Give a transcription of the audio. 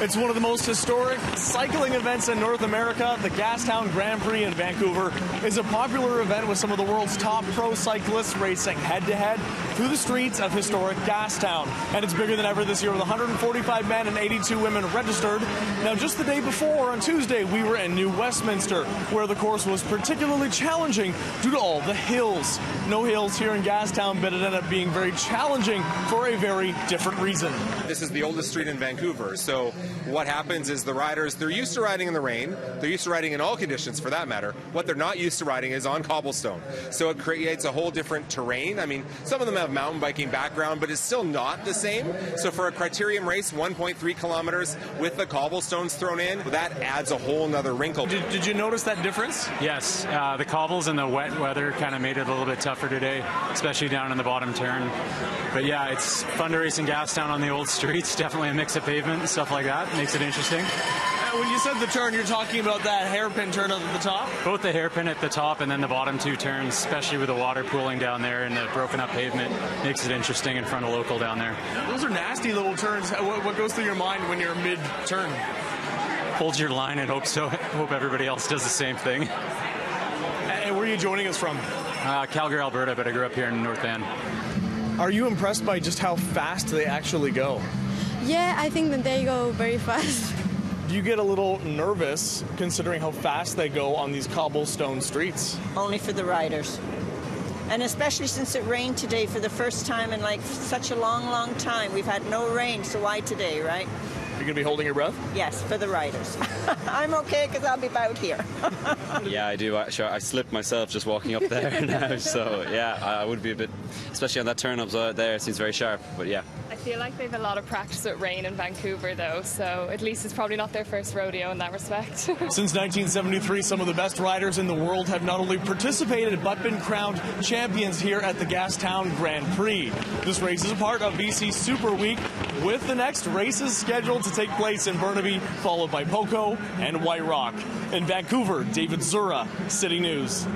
It's one of the most historic cycling events in North America. The Gastown Grand Prix in Vancouver is a popular event with some of the world's top pro cyclists racing head-to-head through the streets of historic Gastown. And it's bigger than ever this year with 145 men and 82 women registered. Now, just the day before, on Tuesday, we were in New Westminster, where the course was particularly challenging due to all the hills. No hills here in Gastown, but it ended up being very challenging for a very different reason. This is the oldest street in Vancouver, so what happens is the riders, they're used to riding in the rain, they're used to riding in all conditions for that matter. What they're not used to riding is on cobblestone. So it creates a whole different terrain. I mean, some of them have mountain biking background, but it's still not the same. So for a criterium race, 1.3 kilometers with the cobblestones thrown in, that adds a whole nother wrinkle. Did you notice that difference? Yes, the cobbles and the wet weather kind of made it a little bit tougher today, especially down in the bottom turn. But yeah, it's fun to race in Gastown on the old streets, definitely a mix of pavement and stuff like that. Makes it interesting. When you said the turn, you're talking about that hairpin turn up at the top? Both the hairpin at the top and then the bottom two turns, especially with the water pooling down there and the broken up pavement, makes it interesting in front of local down there. Those are nasty little turns. What goes through your mind when you're mid-turn? Hold your line and hope everybody else does the same thing. And where are you joining us from? Calgary, Alberta, but I grew up here in North Van. Are you impressed by just how fast they actually go? Yeah, I think that they go very fast. Do you get a little nervous considering how fast they go on these cobblestone streets? Only for the riders. And especially since it rained today for the first time in like such a long time. We've had no rain, so why today, right? You're going to be holding your breath? Yes, for the riders. I'm okay because I'll be out here. Yeah, I do. I slipped myself just walking up there now. So, yeah, I would be a bit, especially on that turn up there, it seems very sharp. But, yeah. I feel like they've a lot of practice with rain in Vancouver, though, so at least it's probably not their first rodeo in that respect. Since 1973, some of the best riders in the world have not only participated but been crowned champions here at the Gastown Grand Prix. This race is a part of BC Super Week, with the next races scheduled to take place in Burnaby, followed by Poco and White Rock. In Vancouver, David Zura, City News.